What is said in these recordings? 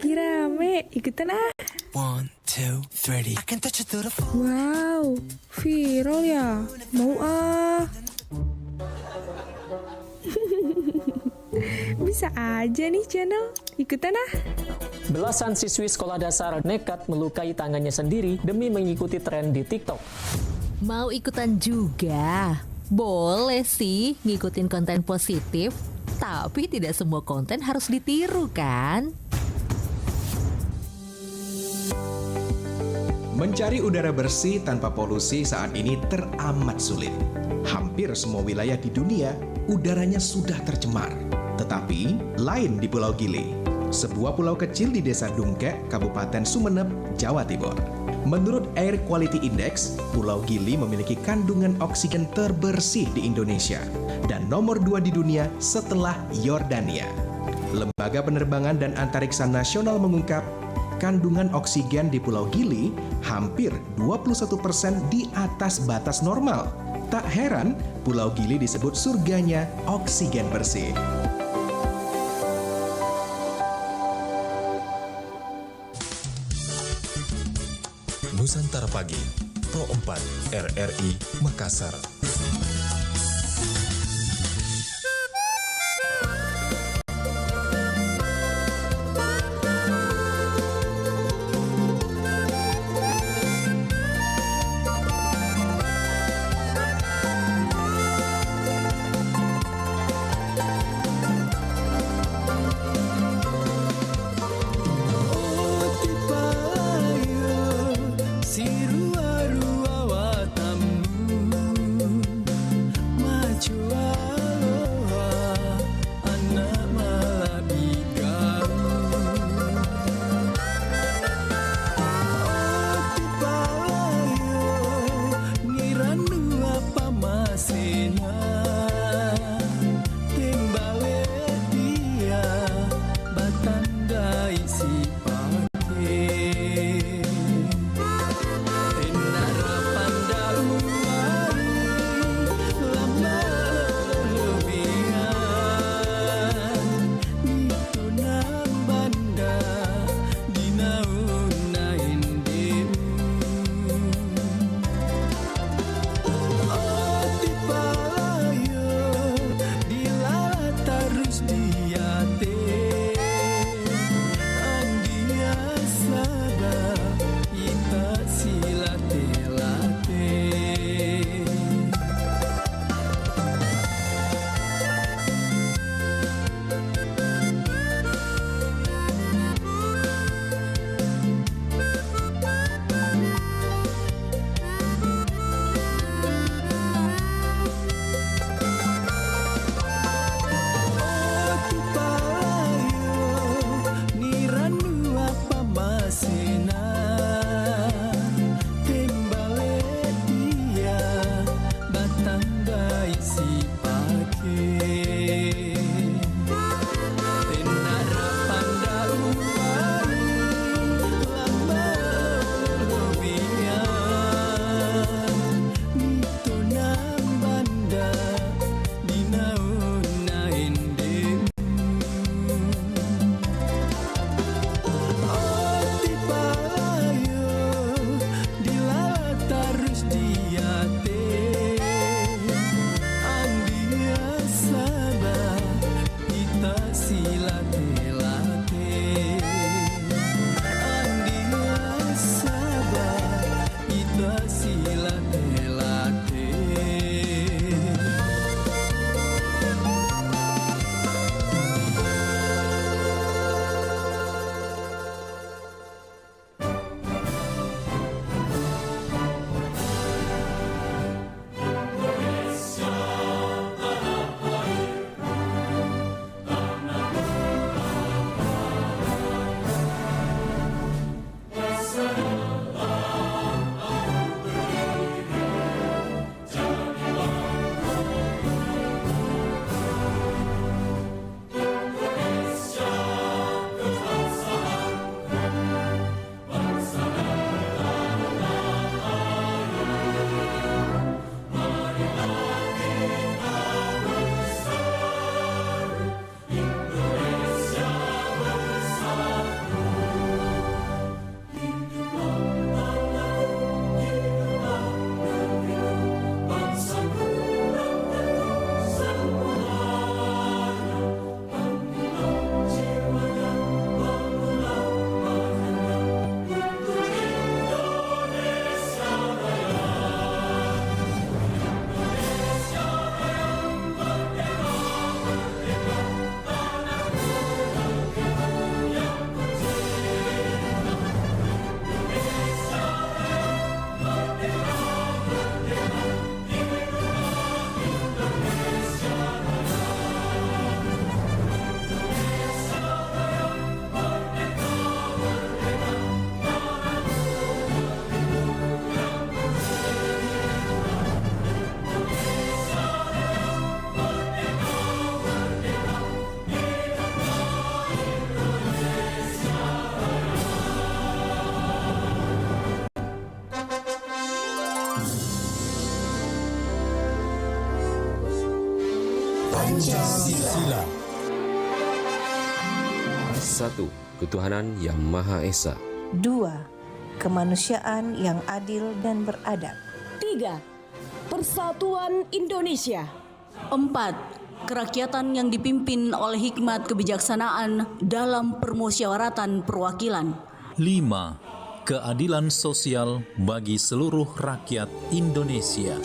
lagi rame, ikutan ah. 1, 2, 3. I can touch you through the phone. Wow, viral ya. Mau ah. Bisa aja nih channel, ikutan ah. Belasan siswi sekolah dasar nekat melukai tangannya sendiri demi mengikuti tren di TikTok. Mau ikutan juga? Boleh sih ngikutin konten positif, tapi tidak semua konten harus ditiru kan? Mencari udara bersih tanpa polusi saat ini teramat sulit. Hampir semua wilayah di dunia udaranya sudah tercemar. Tetapi lain di Pulau Gili, sebuah pulau kecil di Desa Dungkek, Kabupaten Sumeneb, Jawa Timur. Menurut Air Quality Index, Pulau Gili memiliki kandungan oksigen terbersih di Indonesia dan nomor 2 di dunia setelah Yordania. Lembaga Penerbangan dan Antariksa Nasional mengungkap, kandungan oksigen di Pulau Gili hampir 21% di atas batas normal. Tak heran, Pulau Gili disebut surganya oksigen bersih. Nusantara Pagi, Pro 4, RRI Makassar. Sila. 1. Ketuhanan Yang Maha Esa. 2. Kemanusiaan yang adil dan beradab. 3. Persatuan Indonesia. 4. Kerakyatan yang dipimpin oleh hikmat kebijaksanaan dalam permusyawaratan perwakilan. 5. Keadilan sosial bagi seluruh rakyat Indonesia.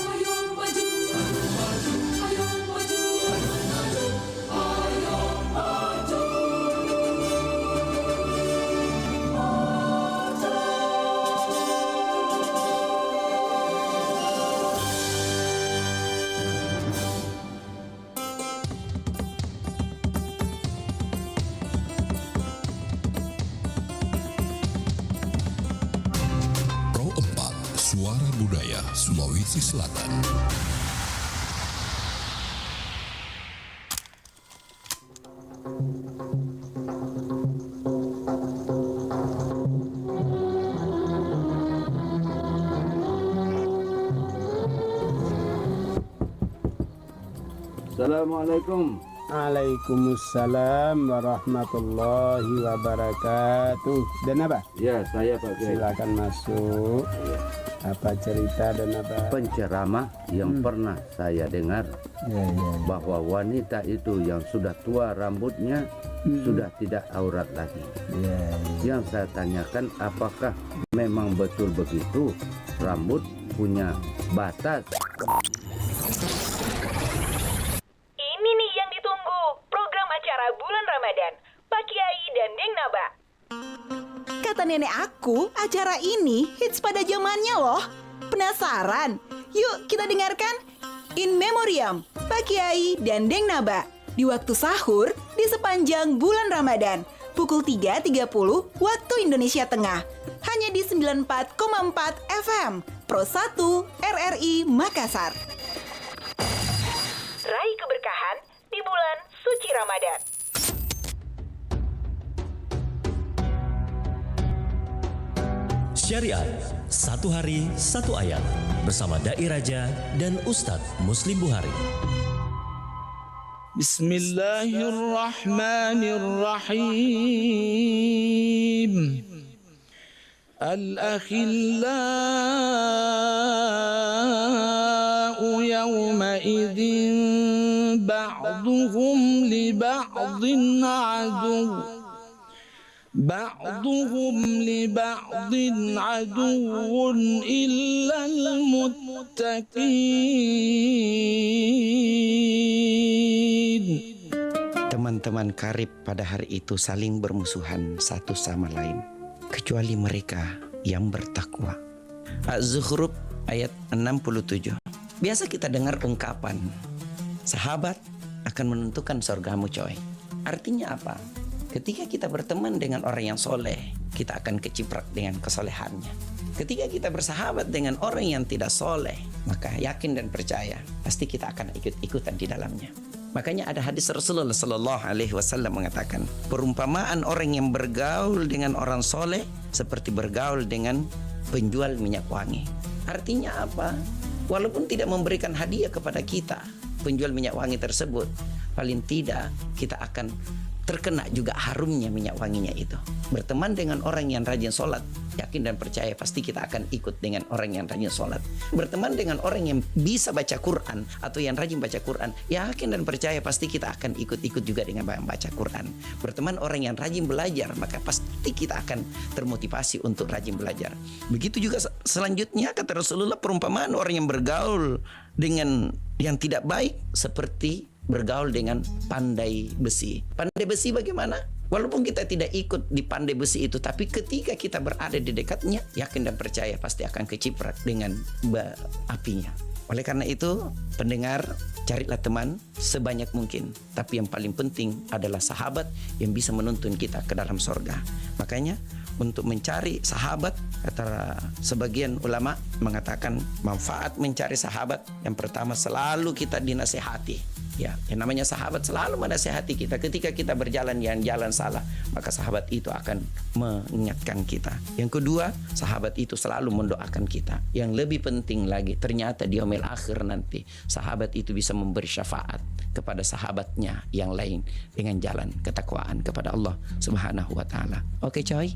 Pro 4, Suara Budaya Sulawesi Selatan. Assalamualaikum. Waalaikumsalam warahmatullahi wabarakatuh. Dan apa? Ya, saya Pak Kiai. Silakan masuk. Apa cerita dan apa? Penceramah yang pernah saya dengar bahwa wanita itu yang sudah tua rambutnya sudah tidak aurat lagi. Yang saya tanyakan, apakah memang betul begitu rambut punya batas? Ini nih yang ditunggu, program acara bulan Ramadan, Pak Kiai dan Deng Naba. Kata nenek aku, acara ini hits pada zamannya loh. Penasaran? Yuk kita dengarkan In Memoriam, Pak Kiai dan Deng Naba di waktu sahur di sepanjang bulan Ramadan, pukul 3.30 waktu Indonesia Tengah. Hanya di 94,4 FM, Pro 1 RRI Makassar. Raih keberkahan di bulan suci Ramadan. Syariat, satu hari, satu ayat. Bersama Dai Raja dan Ustadz Muslim Buhari. Bismillahirrahmanirrahim. Al-akhillau yawmaidin ba'duhum li ba'din adu. بعضهم لبعض عدو إلا المتقين. Teman-teman karib pada hari itu saling bermusuhan satu sama lain, kecuali mereka yang bertakwa. Az-Zukhruf ayat 67. Biasa kita dengar ungkapan, sahabat akan menentukan surgamu coy. Artinya apa? Ketika kita berteman dengan orang yang soleh, kita akan keciprat dengan kesolehannya. Ketika kita bersahabat dengan orang yang tidak soleh, maka yakin dan percaya pasti kita akan ikut-ikutan di dalamnya. Makanya ada hadis Rasulullah Sallallahu Alaihi Wasallam mengatakan, perumpamaan orang yang bergaul dengan orang soleh seperti bergaul dengan penjual minyak wangi. Artinya apa? Walaupun tidak memberikan hadiah kepada kita, penjual minyak wangi tersebut, paling tidak kita akan terkena juga harumnya minyak wanginya itu. Berteman dengan orang yang rajin sholat, yakin dan percaya pasti kita akan ikut dengan orang yang rajin sholat. Berteman dengan orang yang bisa baca Quran atau yang rajin baca Quran, yakin dan percaya pasti kita akan ikut-ikut juga dengan baca Quran. Berteman orang yang rajin belajar, maka pasti kita akan termotivasi untuk rajin belajar. Begitu juga selanjutnya kata Rasulullah, perumpamaan orang yang bergaul dengan yang tidak baik seperti bergaul dengan pandai besi. Pandai besi bagaimana? Walaupun kita tidak ikut di pandai besi itu, tapi ketika kita berada di dekatnya, yakin dan percaya pasti akan keciprat dengan apinya. Oleh karena itu, pendengar, carilah teman sebanyak mungkin. Tapi yang paling penting adalah sahabat yang bisa menuntun kita ke dalam surga. Makanya, untuk mencari sahabat, kata sebagian ulama mengatakan manfaat mencari sahabat. Yang pertama, selalu kita dinasehati. Ya, yang namanya sahabat selalu menasihati kita. Ketika kita berjalan yang jalan salah, maka sahabat itu akan mengingatkan kita. Yang kedua, sahabat itu selalu mendoakan kita. Yang lebih penting lagi, ternyata di yaumil akhir nanti, sahabat itu bisa memberi syafaat kepada sahabatnya yang lain dengan jalan ketakwaan kepada Allah Subhanahu wa taala. Oke, coy.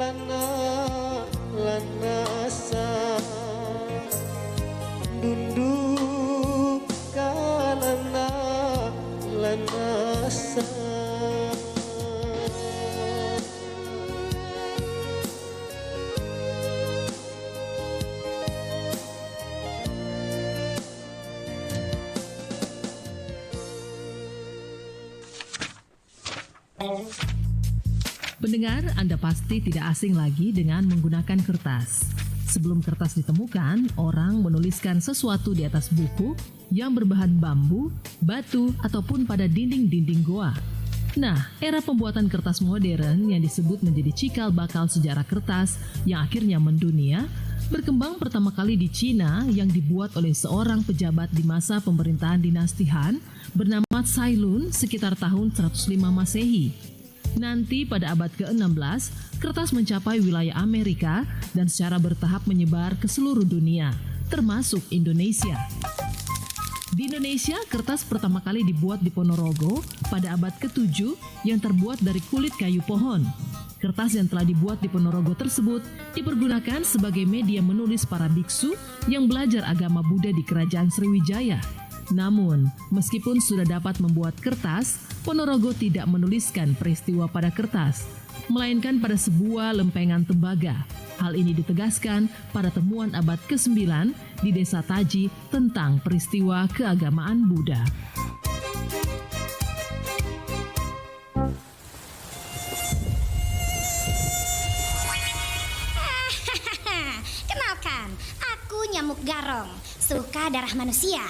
kalana lanasa Dundu kalana lanasa Pendengar, Anda pasti tidak asing lagi dengan menggunakan kertas. Sebelum kertas ditemukan, orang menuliskan sesuatu di atas buku yang berbahan bambu, batu, ataupun pada dinding-dinding goa. Nah, era pembuatan kertas modern yang disebut menjadi cikal bakal sejarah kertas yang akhirnya mendunia, berkembang pertama kali di Cina yang dibuat oleh seorang pejabat di masa pemerintahan dinasti Han bernama Cai Lun sekitar tahun 105 Masehi. Nanti pada abad ke-16, kertas mencapai wilayah Amerika dan secara bertahap menyebar ke seluruh dunia, termasuk Indonesia. Di Indonesia, kertas pertama kali dibuat di Ponorogo pada abad ke-7 yang terbuat dari kulit kayu pohon. Kertas yang telah dibuat di Ponorogo tersebut dipergunakan sebagai media menulis para biksu yang belajar agama Buddha di Kerajaan Sriwijaya. Namun, meskipun sudah dapat membuat kertas, Ponorogo tidak menuliskan peristiwa pada kertas, melainkan pada sebuah lempengan tembaga. Hal ini ditegaskan pada temuan abad ke-9 di Desa Taji tentang peristiwa keagamaan Buddha. Kenalkan, aku nyamuk garong, suka darah manusia.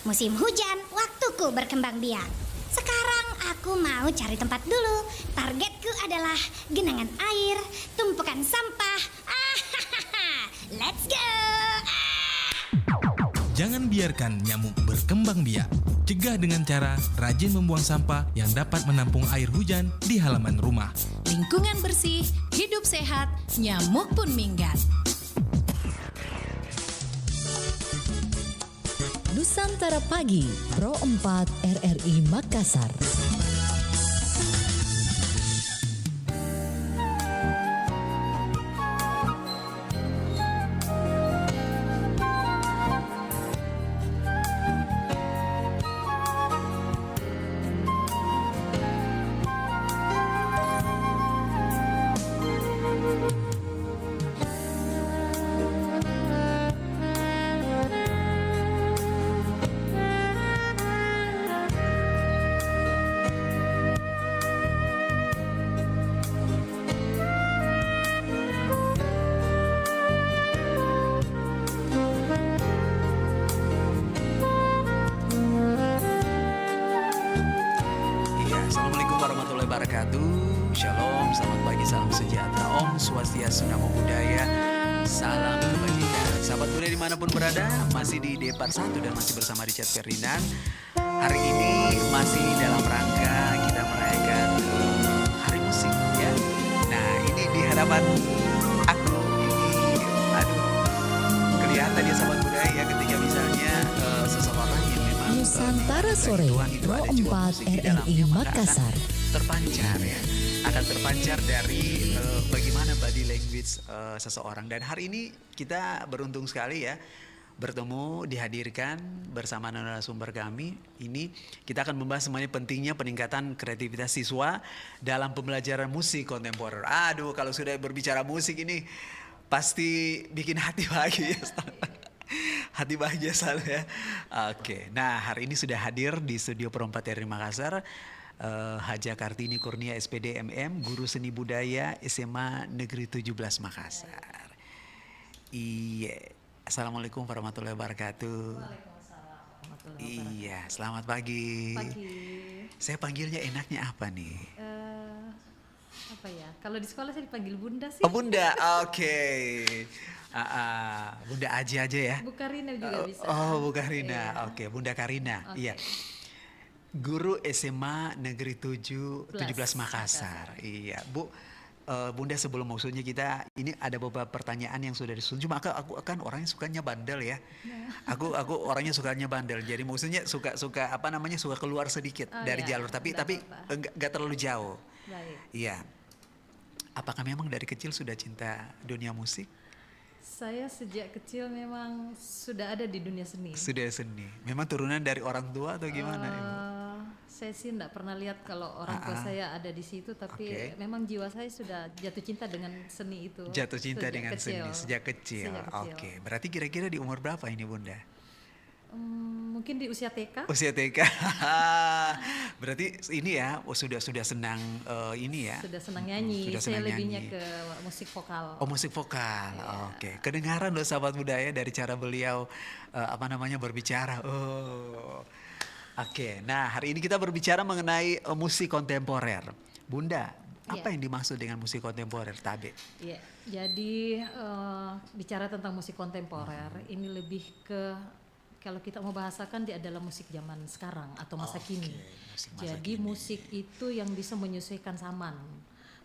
Musim hujan, waktuku berkembang biak. Sekarang aku mau cari tempat dulu. Targetku adalah genangan air, tumpukan sampah. Let's go! Jangan biarkan nyamuk berkembang biak. Cegah dengan cara rajin membuang sampah yang dapat menampung air hujan di halaman rumah. Lingkungan bersih, hidup sehat, nyamuk pun minggat. Nusantara Pagi, Pro 4 RRI Makassar. Shalom, selamat pagi, salam sejahtera, Om Swastiastu, Namo Buddhaya, salam kebajikan. Sahabat Buddha dimanapun berada, masih di Depar 1 dan masih bersama Richard Ferdinand. Hari ini masih dalam rangka kita merayakan Hari Musik ya. Nah ini di hadapan aku ini, kelihatan ya sahabat Buddha ya ketika misalnya seseorang yang memang Nusantara Sore, Pro 4 RRI Makassar. Terpancar ya, akan terpancar dari bagaimana body language seseorang. Dan hari ini kita beruntung sekali ya bertemu, dihadirkan bersama narasumber kami. Ini kita akan membahas semuanya pentingnya peningkatan kreativitas siswa dalam pembelajaran musik kontemporer. Aduh, kalau sudah berbicara musik ini pasti bikin hati bahagia. Hati bahagia selalu ya. Oke, nah hari ini sudah hadir di studio Pro 4 RRI Makassar Haja Kartini Kurnia SPD MM, Guru Seni Budaya SMA Negeri 17 Makassar. Iya, Assalamualaikum warahmatullahi wabarakatuh. Iya, selamat pagi. Pagi. Saya panggilnya enaknya apa nih? Apa ya? Kalau di sekolah saya dipanggil Bunda sih. Oh Bunda, oke. Bunda Aji aja ya. Bu Karina juga bisa. Oh Bu Karina, oke. Bunda Karina, iya. Guru SMA Negeri 17 Makassar. Iya, Bu. Bunda sebelum maksudnya kita ini ada beberapa pertanyaan yang sudah disusun. Cuma aku kan orangnya sukanya bandel ya. Aku orangnya sukanya bandel. Jadi maksudnya suka apa namanya suka keluar sedikit dari jalur tapi enggak terlalu jauh. Iya. Apakah memang dari kecil sudah cinta dunia musik? Saya sejak kecil memang sudah ada di dunia seni. Sudah seni. Memang turunan dari orang tua atau gimana? Ibu? Saya sih enggak pernah lihat kalau orang tua saya ada di situ, tapi memang jiwa saya sudah jatuh cinta dengan seni itu. Jatuh cinta dengan seni sejak kecil. Oke, berarti kira-kira di umur berapa ini Bunda? Mungkin di usia TK. Usia TK. Berarti ini ya, sudah senang ini ya. Sudah senang nyanyi. Saya lebihnya ke musik vokal. Oh, musik vokal. Oke. Kedengaran loh sahabat budaya dari cara beliau berbicara. Oh. Oke. Nah, hari ini kita berbicara mengenai musik kontemporer. Bunda, apa yang dimaksud dengan musik kontemporer, Tabe? Iya. Jadi bicara tentang musik kontemporer ini lebih ke, kalau kita mau bahasakan, dia adalah musik zaman sekarang atau masa kini. Jadi musik itu yang bisa menyesuaikan zaman.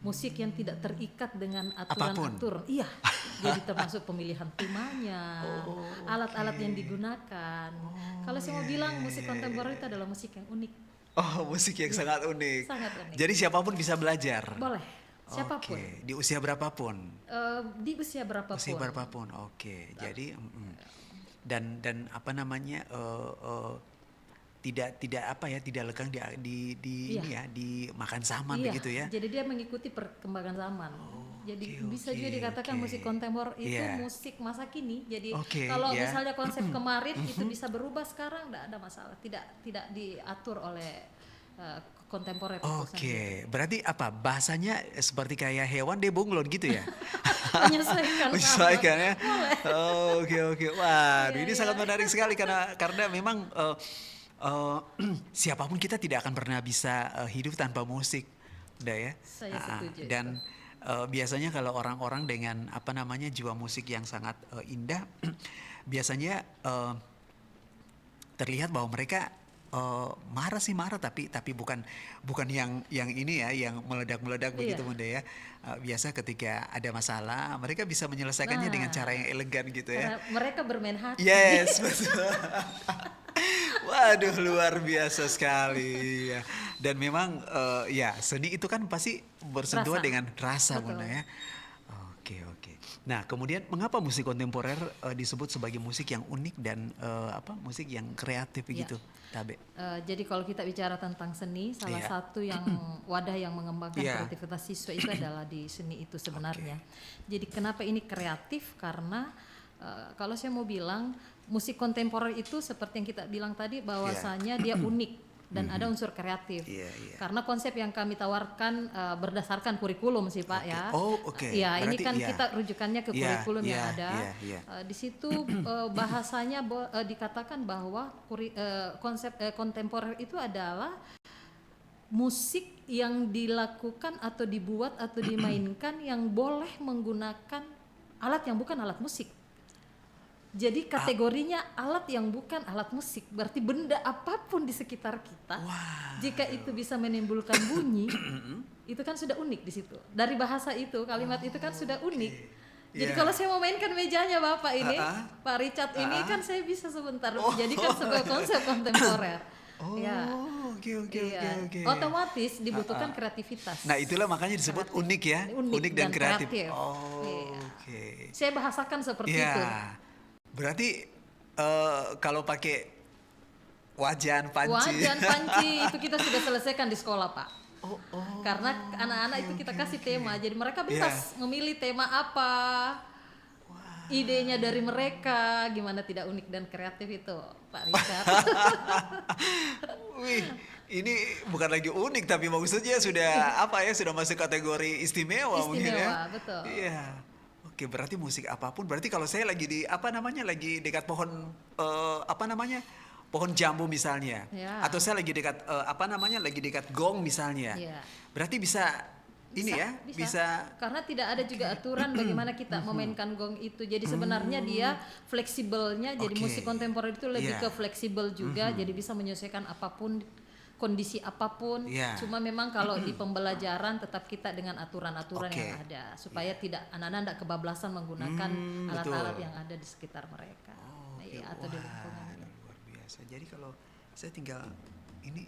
Musik yang tidak terikat dengan aturan-aturan. Iya. Jadi termasuk pemilihan temanya, alat-alat yang digunakan. Kalau saya mau bilang musik kontemporer itu adalah musik yang unik. Oh, musik yang sangat unik. Sangat unik. Jadi siapapun bisa belajar. Boleh. Siapapun. Di usia berapapun. Di usia berapapun. Usia berapapun. Oke. Jadi dan apa namanya tidak lekang di ini ya, di makan zaman begitu ya. Jadi dia mengikuti perkembangan zaman. Jadi bisa juga dikatakan musik kontemporer itu musik masa kini. Jadi kalau misalnya konsep kemarin itu bisa berubah sekarang, tidak ada masalah. Tidak diatur oleh kontemporer. Oke, berarti apa? Bahasanya seperti kayak hewan dia bunglon gitu ya? Menyesuaikan ya? Oke. Waduh, ini sangat menarik sekali karena memang siapapun kita tidak akan pernah bisa hidup tanpa musik, udah ya. Saya setuju. Dan biasanya kalau orang-orang dengan jiwa musik yang sangat indah, biasanya terlihat bahwa mereka marah tapi bukan yang ini ya, yang meledak begitu Bunda ya. Biasa ketika ada masalah mereka bisa menyelesaikannya dengan cara yang elegan gitu ya. Mereka bermain hati. Yes, betul. Waduh, luar biasa sekali ya. Dan memang seni itu kan pasti bersentuhan dengan rasa Bunda ya. Oke. Nah, kemudian mengapa musik kontemporer disebut sebagai musik yang unik dan musik yang kreatif begitu, Tabe? Jadi kalau kita bicara tentang seni, salah satu yang wadah yang mengembangkan kreativitas siswa itu adalah di seni itu sebenarnya. Jadi kenapa ini kreatif? Karena kalau saya mau bilang musik kontemporer itu seperti yang kita bilang tadi, bahwasanya dia unik dan ada unsur kreatif. Karena konsep yang kami tawarkan berdasarkan kurikulum sih Pak ya. Ya, ini kan kita rujukannya ke kurikulum yang ada. Di situ bahasanya dikatakan bahwa konsep kontemporer itu adalah musik yang dilakukan atau dibuat atau dimainkan yang boleh menggunakan alat yang bukan alat musik. Jadi kategorinya alat yang bukan alat musik, berarti benda apapun di sekitar kita, jika itu bisa menimbulkan bunyi, itu kan sudah unik di situ. Dari bahasa itu, kalimat itu kan sudah unik. Jadi kalau saya mau mainkan mejanya Bapak ini, Pak Richard ini kan saya bisa sebentar jadikan sebuah konsep kontemporer. Oke. Otomatis dibutuhkan kreativitas. Nah, itulah makanya disebut unik ya, unik dan kreatif. Oke. Saya bahasakan seperti itu. Berarti kalau pakai wajan panci itu kita sudah selesaikan di sekolah Pak. Karena anak-anak itu kita kasih tema, jadi mereka bebas memilih tema apa, idenya dari mereka, gimana tidak unik dan kreatif itu Pak Richard. Wih, ini bukan lagi unik tapi maksudnya sudah sudah masuk kategori istimewa mungkin ya. Betul. Iya. Oke, berarti musik apapun. Berarti kalau saya lagi di lagi dekat pohon pohon jambu misalnya, atau saya lagi dekat lagi dekat gong misalnya, berarti bisa karena tidak ada juga aturan bagaimana kita memainkan gong itu. Jadi sebenarnya dia fleksibelnya. Jadi musik kontemporer itu lebih ke fleksibel juga. Jadi bisa menyesuaikan apapun, kondisi apapun. Cuma memang kalau di pembelajaran tetap kita dengan aturan-aturan yang ada supaya tidak anak-anak tidak kebablasan menggunakan alat-alat yang ada di sekitar mereka atau di lingkungan. Luar biasa. Jadi kalau saya tinggal ini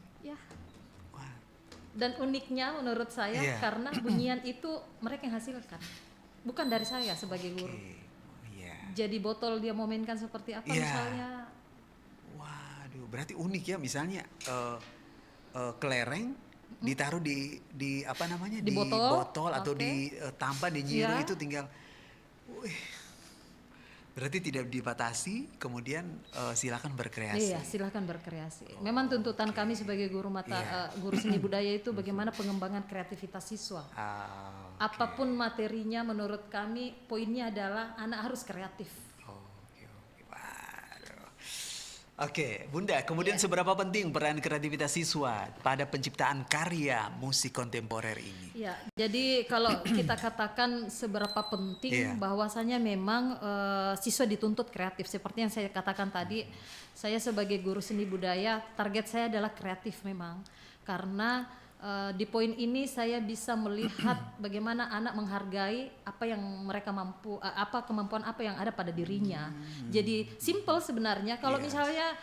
Dan uniknya menurut saya karena bunyian itu mereka yang hasilkan, bukan dari saya sebagai guru. Jadi botol dia mau mainkan seperti apa misalnya. Waduh, berarti unik ya, misalnya kelereng ditaruh di apa namanya, di botol atau di tampan, di nyiru itu tinggal. Berarti tidak dibatasi, kemudian silakan berkreasi. Iya, silakan berkreasi. Memang tuntutan kami sebagai guru guru seni budaya itu bagaimana pengembangan kreativitas siswa. Apapun materinya, menurut kami poinnya adalah anak harus kreatif. Oke, Bunda, kemudian seberapa penting peran kreativitas siswa pada penciptaan karya musik kontemporer ini? Ya, jadi kalau kita katakan seberapa penting, bahwasanya memang siswa dituntut kreatif. Seperti yang saya katakan tadi, saya sebagai guru seni budaya, target saya adalah kreatif memang. Karena di poin ini saya bisa melihat bagaimana anak menghargai apa yang mereka mampu, kemampuan apa yang ada pada dirinya. Jadi simple sebenarnya. Kalau misalnya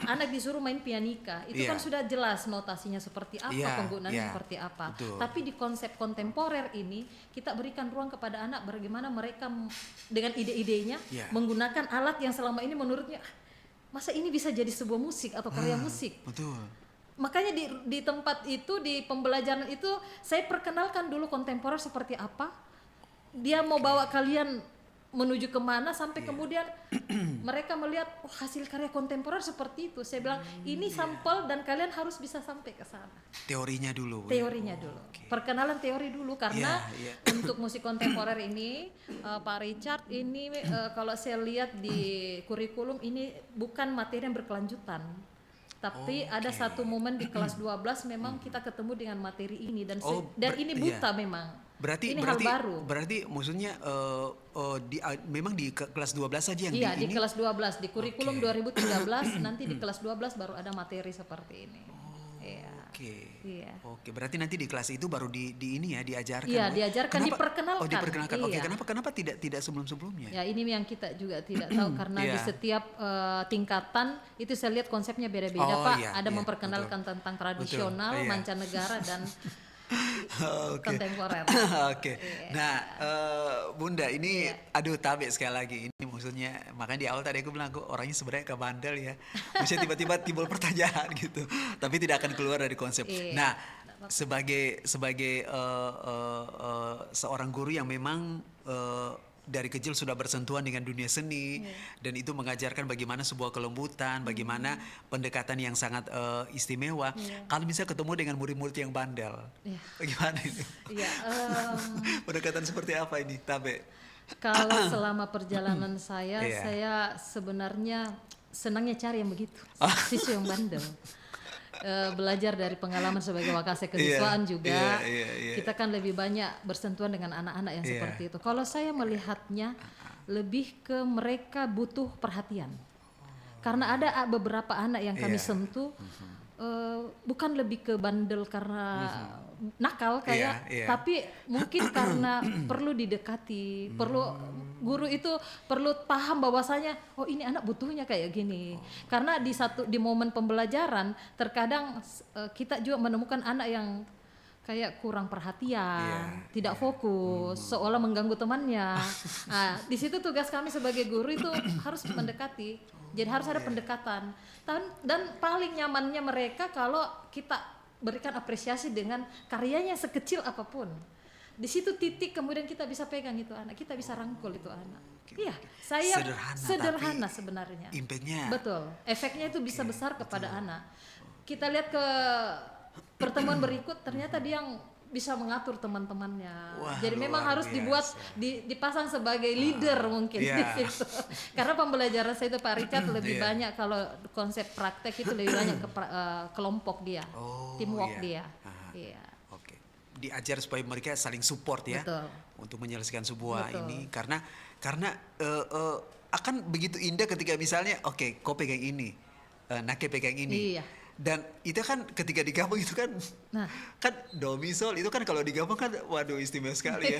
anak disuruh main pianika, itu kan sudah jelas notasinya seperti apa, penggunaannya seperti apa. Betul. Tapi di konsep kontemporer ini kita berikan ruang kepada anak bagaimana mereka dengan ide-idenya menggunakan alat yang selama ini menurutnya masa ini bisa jadi sebuah musik atau karya musik. Betul. Makanya di tempat itu, di pembelajaran itu saya perkenalkan dulu kontemporer seperti apa. Dia mau bawa kalian menuju kemana sampai kemudian mereka melihat hasil karya kontemporer seperti itu. Saya bilang ini sampel dan kalian harus bisa sampai ke sana. Teorinya dulu. Teorinya dulu. Perkenalan teori dulu karena untuk musik kontemporer ini Pak Richard ini kalau saya lihat di kurikulum ini bukan materi yang berkelanjutan. Tapi ada satu momen di kelas 12 memang kita ketemu dengan materi ini dan ini buta memang. Berarti ini hal baru. Berarti maksudnya memang di kelas 12 saja yang di kelas 12 di kurikulum 2013 nanti di kelas 12 baru ada materi seperti ini. Oke, berarti nanti di kelas itu baru ini ya diajarkan. Iya, diajarkan, diperkenalkan. Diperkenalkan. Oke, kenapa tidak sebelum-sebelumnya? Ya, ini yang kita juga tidak tahu karena di setiap tingkatan itu saya lihat konsepnya beda-beda, Pak. Ada memperkenalkan tentang tradisional, mancanegara dan kontemporer. Oke. Nah, Bunda ini aduh tabe sekali lagi ini maksudnya, makanya di awal tadi aku bilang aku orangnya sebenarnya ke bandel ya. Bisa tiba-tiba timbul pertanyaan gitu, tapi tidak akan keluar dari konsep. Nah, sebagai seorang guru yang memang dari kecil sudah bersentuhan dengan dunia seni dan itu mengajarkan bagaimana sebuah kelembutan, bagaimana pendekatan yang sangat istimewa. Kalau misalnya ketemu dengan murid-murid yang bandel, bagaimana itu? Pendekatan seperti apa ini, Tabe? Kalau selama perjalanan saya sebenarnya senangnya cari yang begitu, siswa yang bandel. Belajar dari pengalaman sebagai wakase kesiswaan juga kita kan lebih banyak bersentuhan dengan anak-anak yang seperti itu. Kalau saya melihatnya lebih ke mereka butuh perhatian karena ada beberapa anak yang kami sentuh bukan lebih ke bandel karena nakal tapi mungkin karena perlu didekati, perlu guru itu perlu paham bahwasanya ini anak butuhnya kayak gini. Karena di momen pembelajaran terkadang kita juga menemukan anak yang kayak kurang perhatian, tidak fokus, seolah mengganggu temannya. Nah, di situ tugas kami sebagai guru itu harus mendekati. Jadi harus ada pendekatan. Dan paling nyamannya mereka kalau kita berikan apresiasi dengan karyanya sekecil apapun. Di situ titik kemudian kita bisa pegang itu anak, kita bisa rangkul itu anak. Iya, saya sederhana sebenarnya. Impactnya. Betul, efeknya itu bisa besar kepada anak. Kita lihat ke pertemuan berikut, ternyata dia yang bisa mengatur teman-temannya. Jadi memang harus dibuat dipasang sebagai leader mungkin di situ. Karena pembelajaran saya itu Pak Richard lebih banyak kalau konsep praktek itu lebih banyak ke kelompok dia, teamwork dia. Oke. Diajar supaya mereka saling support ya. Betul. Untuk menyelesaikan sebuah ini karena akan begitu indah ketika misalnya kau pegang ini, Nake pegang ini. Iya. Dan itu kan ketika digabung itu kan kan do mi sol itu kan kalau digabung kan waduh istimewa sekali ya.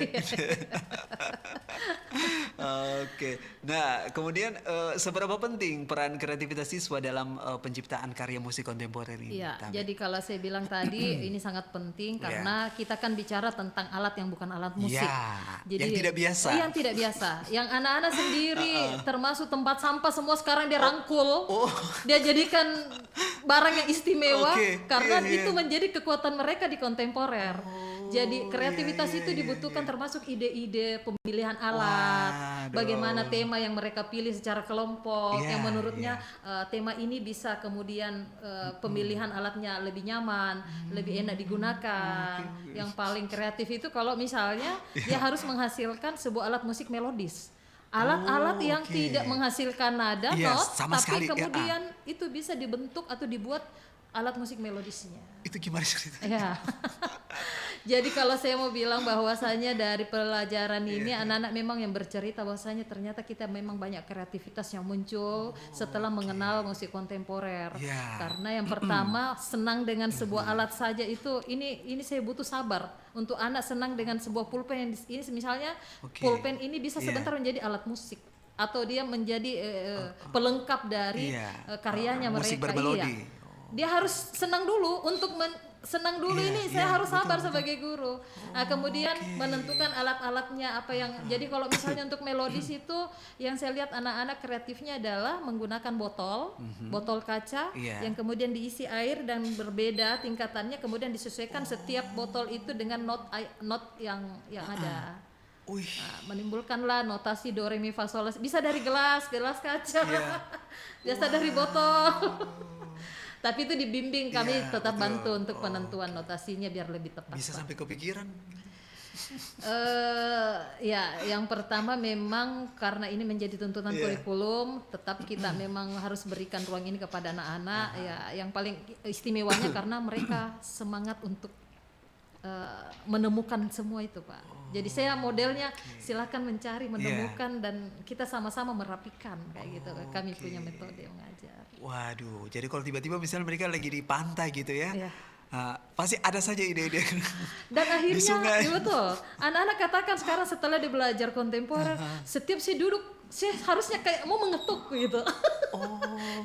Oke. Nah, kemudian seberapa penting peran kreativitas siswa dalam penciptaan karya musik kontemporer ini? Iya, jadi kalau saya bilang tadi ini sangat penting karena kita kan bicara tentang alat yang bukan alat musik. Jadi yang tidak biasa. Yang tidak biasa. Yang anak-anak sendiri termasuk tempat sampah semua sekarang dia rangkul. Dia jadikan barang yang istimewa karena itu menjadi kekuatan mereka di kontemporer. Jadi kreativitas itu dibutuhkan termasuk ide-ide pemilihan alat, bagaimana tema yang mereka pilih secara kelompok, yang menurutnya tema ini bisa kemudian pemilihan alatnya lebih nyaman, lebih enak digunakan. Yang paling kreatif itu kalau misalnya dia harus menghasilkan sebuah alat musik melodis. Alat-alat yang tidak menghasilkan nada, tapi kemudian itu bisa dibentuk atau dibuat alat musik melodisnya. Itu gimana ceritanya? Ya. Jadi kalau saya mau bilang bahwasanya dari pelajaran ini anak-anak memang yang bercerita bahwasanya ternyata kita memang banyak kreativitas yang muncul setelah mengenal musik kontemporer. Karena yang pertama senang dengan sebuah alat saja itu ini saya butuh sabar untuk anak senang dengan sebuah pulpen yang ini misalnya pulpen ini bisa sebentar menjadi alat musik atau dia menjadi pelengkap dari karyanya mereka. Dia harus senang dulu untuk senang dulu ini saya harus sabar sebagai guru. Nah, kemudian menentukan alat-alatnya apa yang jadi kalau misalnya untuk melodis itu yang saya lihat anak-anak kreatifnya adalah menggunakan botol kaca yang kemudian diisi air dan berbeda tingkatannya kemudian disesuaikan setiap botol itu dengan not yang ada. Nah, menimbulkanlah notasi do re mi fa sol la bisa dari gelas kaca. Biasa dari botol. Tapi itu dibimbing kami tetap bantu untuk penentuan notasinya biar lebih tepat. Bisa sampai kepikiran? Yang pertama memang karena ini menjadi tuntutan kurikulum, tetap kita memang harus berikan ruang ini kepada anak-anak. Yang paling istimewanya karena mereka semangat untuk menemukan semua itu, Pak. Jadi saya modelnya silakan mencari, menemukan dan kita sama-sama merapikan kayak gitu. Kami punya metode mengajar. Waduh, jadi kalau tiba-tiba misalnya mereka lagi di pantai gitu ya, pasti ada saja ide-ide. Dan akhirnya, betul. Anak-anak katakan sekarang setelah dia belajar kontemporer, setiap saya duduk, saya harusnya kayak mau mengetuk gitu.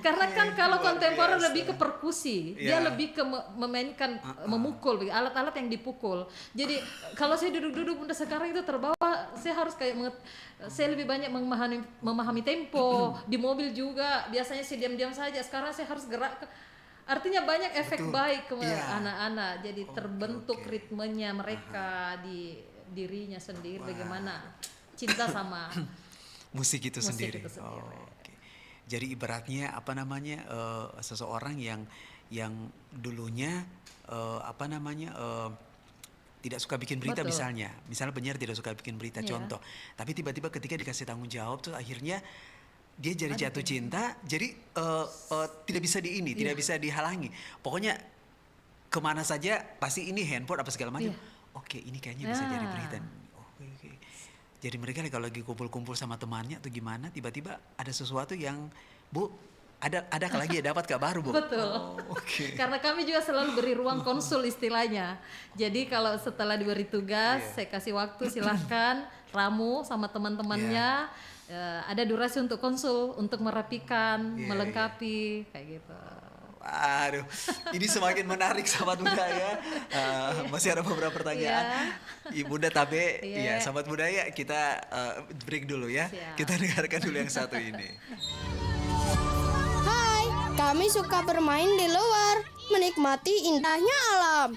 Karena kan kalau kontemporer lebih ke perkusi, dia lebih ke memainkan, memukul, alat-alat yang dipukul. Jadi kalau saya duduk-duduk udah sekarang itu terbawa, saya harus kayak saya lebih banyak memahami tempo. Di mobil juga biasanya saya diam-diam saja, sekarang saya harus gerak. Artinya banyak efek baik ke anak-anak. Jadi terbentuk ritmenya mereka di dirinya sendiri, bagaimana cinta sama musik itu sendiri. Jadi ibaratnya seseorang yang dulunya tidak suka bikin berita. Misalnya penyiar tidak suka bikin berita contoh, tapi tiba-tiba ketika dikasih tanggung jawab tuh akhirnya dia jadi jatuh cinta, jadi tidak bisa tidak bisa dihalangi. Pokoknya kemana saja pasti ini handphone apa segala macam. Oke, ini kayaknya bisa jadi berita. Jadi mereka kalau lagi kumpul-kumpul sama temannya atau gimana, tiba-tiba ada sesuatu yang ada lagi dapat kabar Bu. Betul. Karena kami juga selalu beri ruang konsul istilahnya. Jadi kalau setelah diberi tugas, saya kasih waktu silahkan ramu sama teman-temannya. Ada durasi untuk konsul, untuk merapikan, melengkapi kayak gitu. Aduh, ini semakin menarik sahabat budaya. Masih ada beberapa pertanyaan. Ibunda Tabe, sahabat budaya, kita break dulu ya. Kita dengarkan dulu yang satu ini. Hai, kami suka bermain di luar, menikmati indahnya alam.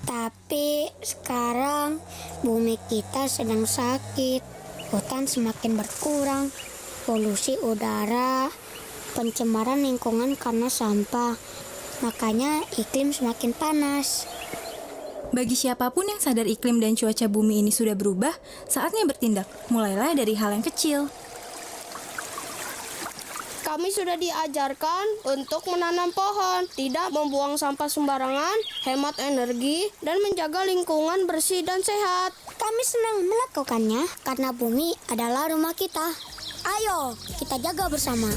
Tapi sekarang bumi kita sedang sakit, hutan semakin berkurang, polusi udara, pencemaran lingkungan karena sampah, makanya iklim semakin panas. Bagi siapapun yang sadar iklim dan cuaca bumi ini sudah berubah, saatnya bertindak. Mulailah dari hal yang kecil. Kami sudah diajarkan untuk menanam pohon, tidak membuang sampah sembarangan, hemat energi, dan menjaga lingkungan bersih dan sehat. Kami senang melakukannya karena bumi adalah rumah kita. Ayo, kita jaga bersama.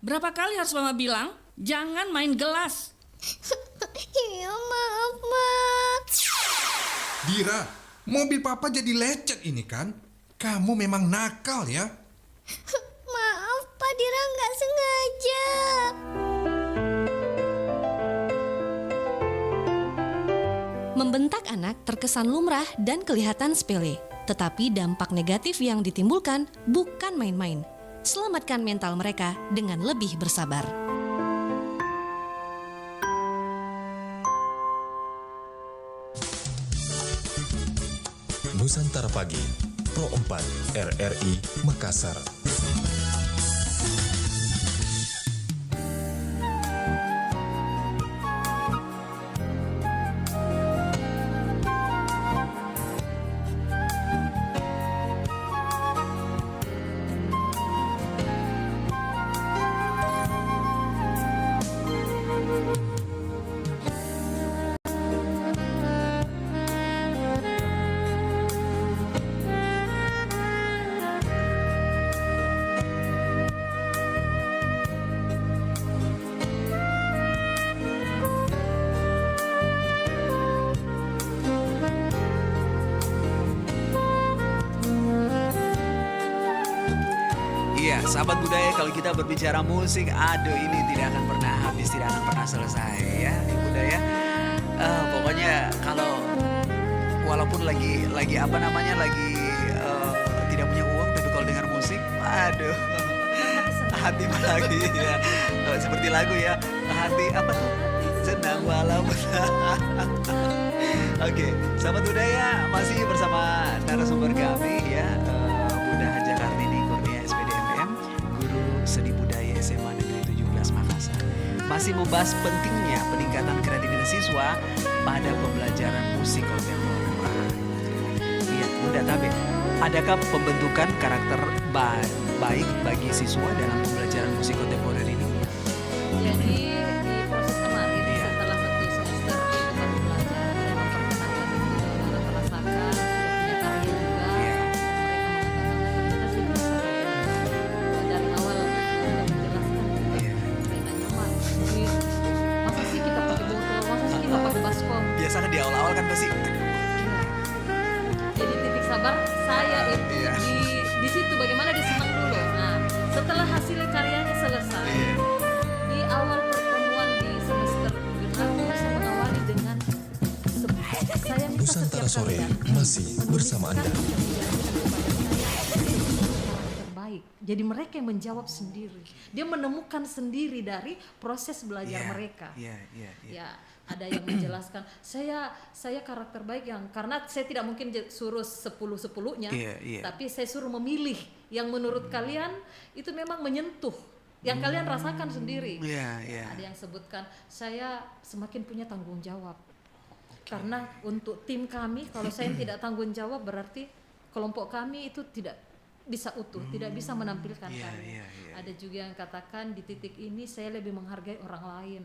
Berapa kali harus Mama bilang, jangan main gelas. Iya, maaf, Mak. Dira, mobil Papa jadi lecet ini kan? Kamu memang nakal ya. Maaf, Pak Dira nggak sengaja. Membentak anak terkesan lumrah dan kelihatan sepele, tetapi dampak negatif yang ditimbulkan bukan main-main. Selamatkan mental mereka dengan lebih bersabar. Nusantara Pagi, Pro 4 RRI Makassar. Iya, sahabat budaya, kalau kita berbicara musik, aduh ini tidak akan pernah habis, tidak akan pernah selesai ya, budaya. Pokoknya kalau walaupun lagi apa namanya tidak punya uang, tapi kalau dengar musik, aduh, hati lagi ya, seperti lagu ya, hati apa tuh, senang walaupun. Oke, sahabat budaya masih bersama narasumber kami ya, Bunda Haja Kartini Kurnia SPD MPM, Guru Seni Budaya SMA Negeri 17 Makassar. Masih membahas pentingnya peningkatan kreativitas siswa pada pembelajaran musik kontemporer. Iya, Bunda Tabe, adakah pembentukan karakter baik bagi siswa dalam pembelajaran musik kontemporer ini? Jadi di proses kemarin setelah 1 semester kita belajar, saya memperkenalkan itu dan merasakan sudah punya karya juga. Mereka mengatakan kita sih bisa dari awal sudah menjelaskan kita nyaman. Jadi masa sih kita pakai botol, masa sih kita pakai baskom. Biasanya di awal-awal kan pasti. Jadi titik sabar saya itu di situ bagaimana dia senang dulu. Nah, setelah hasil karyanya selesai, di awal pertemuan di semester genap bisa mengawali dengan saya minta Nusantara Sore masih bersama Anda. Terbaik. Jadi mereka yang menjawab sendiri. Dia menemukan sendiri dari proses belajar mereka. Ya, ada yang menjelaskan saya karakter baik yang karena saya tidak mungkin suruh 10-10-nya, tapi saya suruh memilih yang menurut kalian itu memang menyentuh, yang kalian rasakan sendiri. Ada yang sebutkan saya semakin punya tanggung jawab karena untuk tim kami kalau saya tidak tanggung jawab berarti kelompok kami itu tidak bisa utuh, tidak bisa menampilkan karya. Ada juga yang katakan di titik ini saya lebih menghargai orang lain.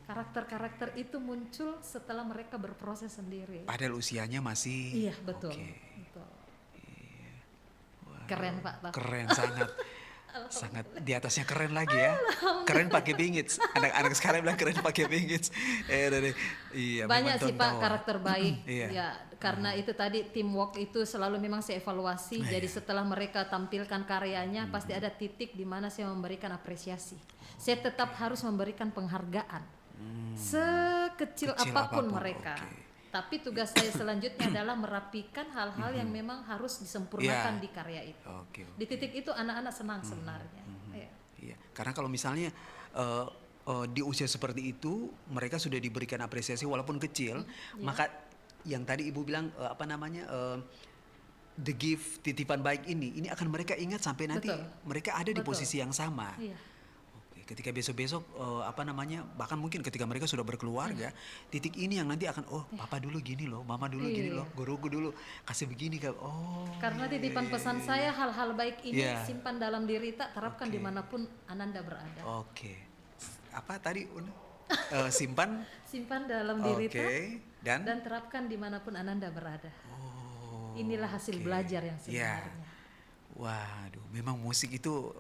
Karakter-karakter itu muncul setelah mereka berproses sendiri. Padahal usianya masih. Iya, betul. Betul. Keren Pak. Keren sangat. Sangat di atasnya keren lagi ya. Keren pakai bingits. Anak-anak sekarang bilang keren pakai bingits. Iya, banyak sih Pak karakter baik. Ya, karena itu tadi teamwork itu selalu memang saya evaluasi. Jadi setelah mereka tampilkan karyanya pasti ada titik di mana saya memberikan apresiasi. Saya tetap harus memberikan penghargaan. Sekecil apapun mereka. Tapi tugas saya selanjutnya adalah merapikan hal-hal yang memang harus disempurnakan di karya itu. Di titik itu anak-anak senang sebenarnya. Iya. Karena kalau misalnya di usia seperti itu mereka sudah diberikan apresiasi walaupun kecil, maka yang tadi Ibu bilang the gift titipan baik ini akan mereka ingat sampai nanti mereka ada di posisi yang sama. Ketika besok-besok bahkan mungkin ketika mereka sudah berkeluarga, titik ini yang nanti akan papa dulu gini loh, mama dulu gini loh, guruku dulu kasih begini karena titipan pesan saya hal-hal baik ini simpan dalam diri, tak terapkan dimanapun Ananda berada. Apa tadi simpan dalam diri dan terapkan dimanapun Ananda berada. Inilah hasil belajar yang sebenarnya. Waduh, memang musik itu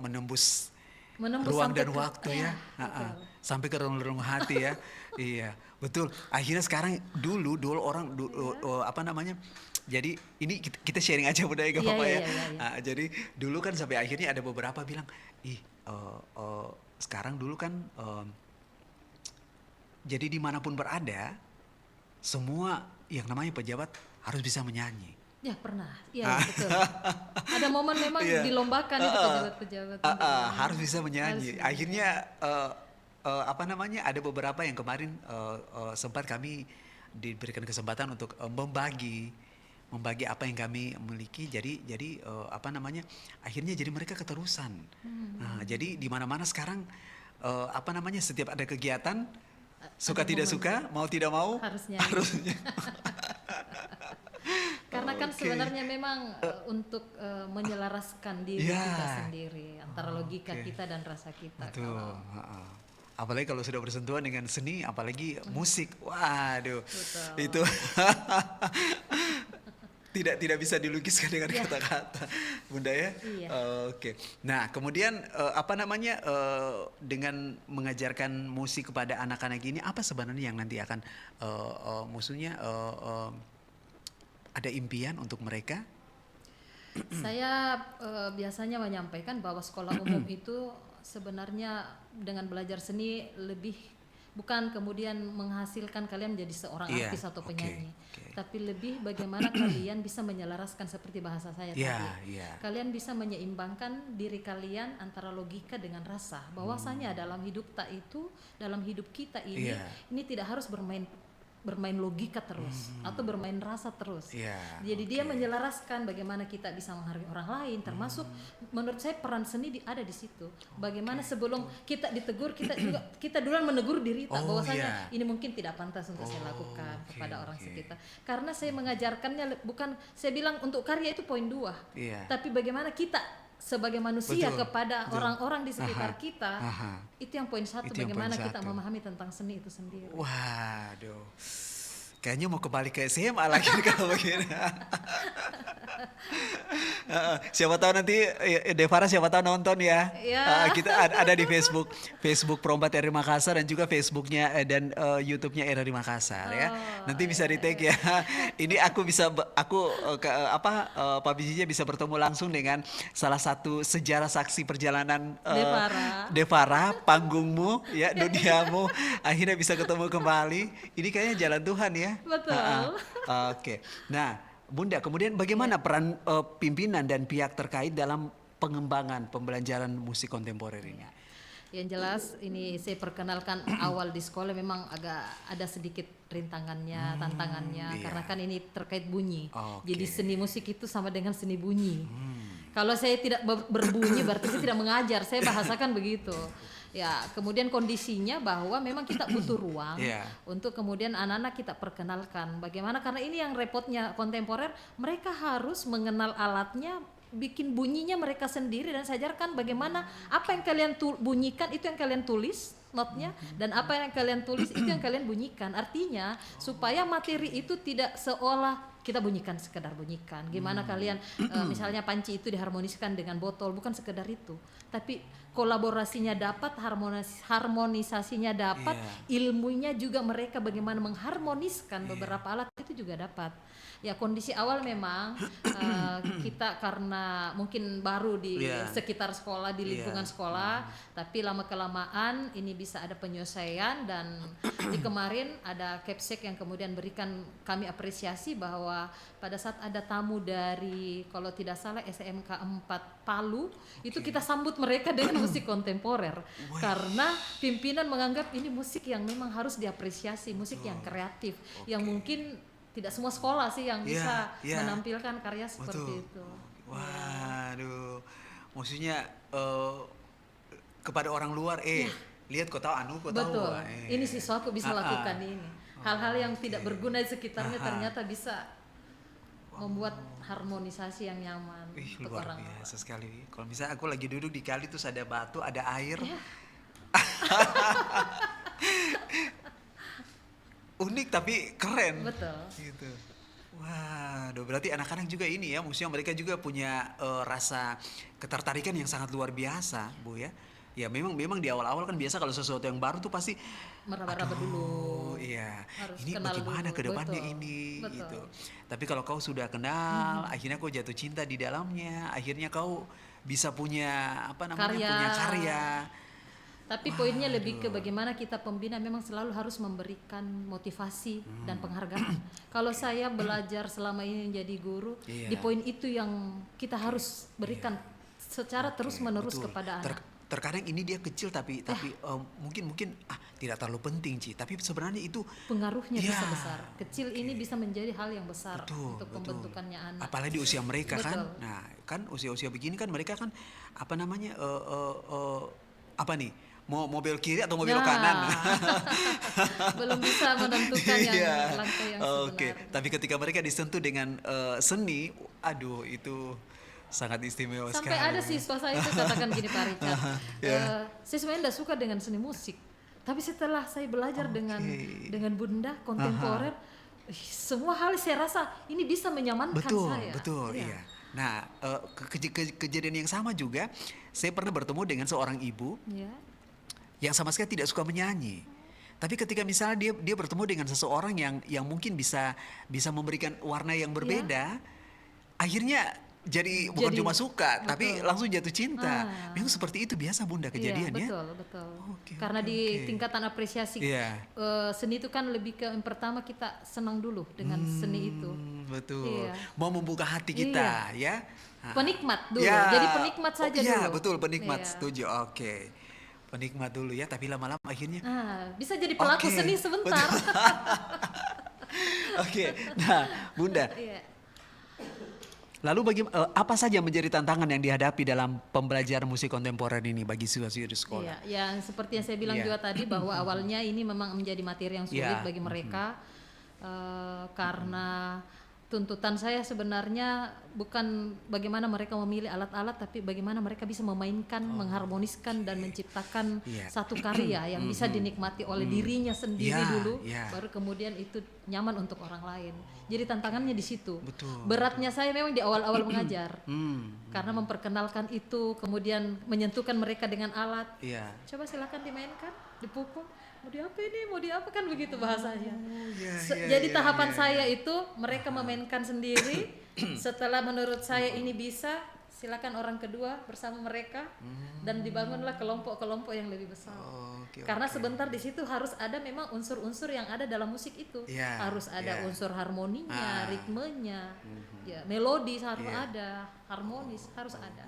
menembus Menembus ruang sampai dan ke- waktu ya, ya. Sampai ke relung-relung hati ya. Iya, betul. Akhirnya sekarang dulu orang apa namanya? Jadi ini kita sharing aja Bunda ya, gak Iya, apa-apa iya, ya. iya, iya. Jadi dulu kan sampai akhirnya ada beberapa bilang, sekarang dulu kan jadi dimanapun berada, semua yang namanya pejabat harus bisa menyanyi. Ya pernah, iya betul. Ada momen memang dilombakan itu pejabat-pejabat. Harus bisa menyanyi. Harus Akhirnya apa namanya? Ada beberapa yang kemarin sempat kami diberikan kesempatan untuk membagi apa yang kami miliki. Jadi apa namanya? Akhirnya jadi mereka keterusan. Nah, jadi di mana-mana sekarang apa namanya? Setiap ada kegiatan, suka tidak suka, mau tidak mau harusnya. Karena kan Oke. sebenarnya memang untuk menyelaraskan diri Ya. kita sendiri antara logika Oke. kita dan rasa kita. Betul. Kalau- Apalagi kalau sudah bersentuhan dengan seni, apalagi musik. Waduh. Betul. Itu tidak bisa dilukiskan dengan kata-kata, Bunda ya. Iya. Oke. Nah, kemudian apa namanya dengan mengajarkan musik kepada anak-anak ini, apa sebenarnya yang nanti akan maksudnya ada impian untuk mereka? Saya biasanya menyampaikan bahwa sekolah umum itu sebenarnya dengan belajar seni lebih bukan kemudian menghasilkan kalian menjadi seorang Iya, artis atau oke, penyanyi, tapi lebih bagaimana kalian bisa menyelaraskan seperti bahasa saya Iya, tadi. iya. Kalian bisa menyeimbangkan diri kalian antara logika dengan rasa. Bahwasanya dalam hidup dalam hidup kita ini, Iya. ini tidak harus bermain logika terus atau bermain rasa terus. Iya, Jadi dia menyelaraskan bagaimana kita bisa menghargai orang lain, termasuk menurut saya peran seni ada di situ. Bagaimana sebelum kita ditegur, kita duluan menegur diri kita bahwasanya ini mungkin tidak pantas untuk saya lakukan kepada orang sekitar. Karena saya mengajarkannya bukan saya bilang untuk karya itu poin 2. Iya. Tapi bagaimana kita sebagai manusia Betul, kepada betul. orang-orang di sekitar Aha, kita, aha. itu yang poin 1, Itu yang bagaimana poin kita 1. memahami tentang seni itu sendiri. Waduh, kayaknya mau kembali ke SMA lagi kalau begini. Siapa tahu nanti Devara siapa tahu nonton ya. Ya. Kita ada di Facebook Pro 4 RRI Makassar dan juga Facebooknya dan YouTube-nya RRI Makassar ya. Nanti bisa di tag ya. Ini aku Pak Bijinya bisa bertemu langsung dengan salah satu sejarah saksi perjalanan Devara, panggungmu ya, duniamu akhirnya bisa ketemu kembali. Ini kayaknya jalan Tuhan ya. Betul. Oke. Nah, Bunda, kemudian bagaimana peran pimpinan dan pihak terkait dalam pengembangan pembelajaran musik kontemporer ini? Yang jelas ini saya perkenalkan awal di sekolah memang agak ada sedikit rintangannya, tantangannya karena kan ini terkait bunyi. Jadi seni musik itu sama dengan seni bunyi. Kalau saya tidak berbunyi berarti saya tidak mengajar, saya bahasakan begitu. Ya, kemudian kondisinya bahwa memang kita butuh ruang untuk kemudian anak-anak kita perkenalkan bagaimana, karena ini yang repotnya kontemporer, mereka harus mengenal alatnya, bikin bunyinya mereka sendiri, dan saya ajarkan bagaimana apa yang kalian bunyikan itu yang kalian tulis notnya, dan apa yang kalian tulis itu yang kalian bunyikan. Artinya supaya materi itu tidak seolah kita bunyikan, sekedar bunyikan. Gimana kalian misalnya panci itu diharmoniskan dengan botol, bukan sekedar itu, tapi kolaborasinya dapat, harmonisasinya dapat, ilmunya juga mereka bagaimana mengharmoniskan beberapa alat itu juga dapat. Ya, kondisi awal memang kita karena mungkin baru di sekitar sekolah, di lingkungan sekolah, tapi lama-kelamaan ini bisa ada penyelesaian, dan di kemarin ada Kepsek yang kemudian berikan kami apresiasi bahwa pada saat ada tamu dari kalau tidak salah SMK 4 Palu, itu kita sambut mereka dengan musik kontemporer. Karena pimpinan menganggap ini musik yang memang harus diapresiasi, musik yang kreatif, yang mungkin tidak semua sekolah sih yang bisa menampilkan karya seperti itu. Waduh, maksudnya kepada orang luar, lihat kau tahu kau tahu. Betul. Ini siswaku bisa lakukan ini. Hal-hal yang tidak berguna di sekitarnya ternyata bisa membuat harmonisasi yang nyaman untuk Luar orang. biasa sekali. Kalau misalnya aku lagi duduk di kali terus ada batu, ada air. Unik tapi keren. Betul. Gitu. Waduh, berarti anak-anak juga ini ya, maksudnya mereka juga punya rasa ketertarikan yang sangat luar biasa, Bu ya. Ya memang di awal-awal kan biasa kalau sesuatu yang baru tuh pasti meraba-raba dulu. Iya. Harus Ini kenal bagaimana dulu. ke depannya Betul, ini betul. gitu. Tapi kalau kau sudah kenal, akhirnya kau jatuh cinta di dalamnya, akhirnya kau bisa punya punya karya. Tapi poinnya lebih ke bagaimana kita pembina memang selalu harus memberikan motivasi dan penghargaan. Kalau saya belajar selama ini menjadi guru, Iya. di poin itu yang kita harus berikan secara terus-menerus Betul. kepada anak. Terkadang ini dia kecil tapi mungkin tidak terlalu penting Ci, tapi sebenarnya itu Pengaruhnya Ya, bisa besar. Kecil ini bisa menjadi hal yang besar untuk pembentukannya anak. apalagi di usia mereka kan. Betul. Nah, kan usia-usia begini kan mereka kan mau belok kiri atau mau belok Nah, kanan. belum bisa menentukan yang Iya. langkah yang sebenar. Oke, tapi ketika mereka disentuh dengan seni, aduh itu sangat istimewa Sampai sekali. ada siswa saya itu katakan gini Pak Richard, Ya. saya sebenarnya tidak suka dengan seni musik, tapi setelah saya belajar dengan Bunda kontemporer, semua hal saya rasa ini bisa menyamankan saya. Betul, iya. Nah, kejadian yang sama juga, saya pernah bertemu dengan seorang ibu Ya. yang sama sekali tidak suka menyanyi. Tapi ketika misalnya dia bertemu dengan seseorang yang mungkin bisa memberikan warna yang berbeda, akhirnya bukan cuma suka, tapi langsung jatuh cinta. Memang seperti itu biasa Bunda kejadian ya. Betul. Karena di tingkatan apresiasi seni itu kan lebih ke yang pertama kita senang dulu dengan seni itu. Betul. Iya. Mau membuka hati kita ya. Penikmat dulu. Ya. Jadi penikmat saja dulu. Iya, betul penikmat. Iya. Setuju. Oke. Penikmat dulu ya, tapi lama-lama akhirnya Bisa jadi pelaku Oke, seni sebentar. Oke. Nah, Bunda. Iya. Lalu apa saja menjadi tantangan yang dihadapi dalam pembelajaran musik kontemporer ini bagi siswa-siswa di sekolah? Iya, yang seperti yang saya bilang Iya. juga tadi bahwa awalnya ini memang menjadi materi yang sulit Iya. bagi mereka karena tuntutan saya sebenarnya bukan bagaimana mereka memilih alat-alat, tapi bagaimana mereka bisa memainkan, mengharmoniskan dan menciptakan Iya. satu karya yang bisa dinikmati oleh dirinya sendiri Iya, dulu, iya. baru kemudian itu nyaman untuk orang lain. Jadi tantangannya di situ. Betul. Beratnya saya memang di awal-awal mengajar, karena memperkenalkan itu, kemudian menyentuhkan mereka dengan alat. Iya. Coba silakan dimainkan, dipukul. Mau diapa kan begitu bahasanya. Jadi tahapan saya itu mereka memainkan sendiri. Setelah menurut saya ini bisa, silakan orang kedua bersama mereka dan dibangunlah kelompok-kelompok yang lebih besar. Karena sebentar di situ harus ada memang unsur-unsur yang ada dalam musik itu. Yeah, Harus ada yeah. unsur harmoninya, ritmenya, ya melodi harus ada, harmonis harus ada.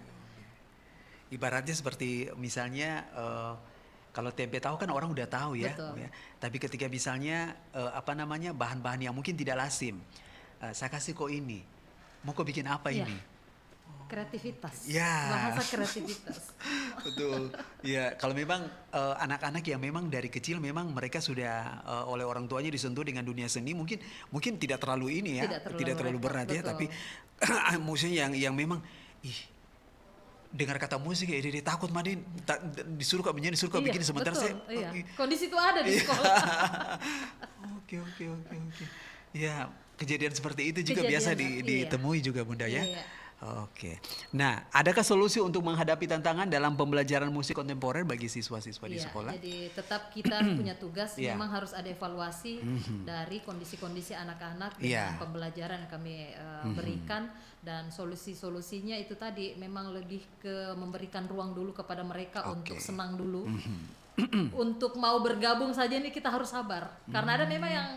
Ibaratnya seperti misalnya kalau tempe tahu kan orang udah tahu ya. Betul. Ya. Tapi ketika misalnya bahan-bahan yang mungkin tidak lazim, saya kasih kok ini, mau kok bikin apa Ya. ini? Kreativitas. Ya. Bahasa kreativitas. Betul. Ya, kalau memang anak-anak yang memang dari kecil memang mereka sudah oleh orang tuanya disentuh dengan dunia seni, mungkin tidak terlalu ini ya, tidak terlalu berat ya, tapi maksudnya yang memang dengar kata musik ya dia takut Madin, disuruh kok menyanyi, disuruh kok begini, sementara betul, saya kondisi itu ada di sekolah. Oke. Ya, kejadian seperti itu juga biasa ditemui juga Bunda ya. Iya. Oke. Nah, adakah solusi untuk menghadapi tantangan dalam pembelajaran musik kontemporer bagi siswa-siswa di sekolah? Jadi tetap kita punya tugas, memang harus ada evaluasi dari kondisi-kondisi anak-anak dengan pembelajaran yang kami berikan, dan solusi-solusinya itu tadi memang lebih ke memberikan ruang dulu kepada mereka untuk senang dulu. Untuk mau bergabung saja ini kita harus sabar, karena ada memang yang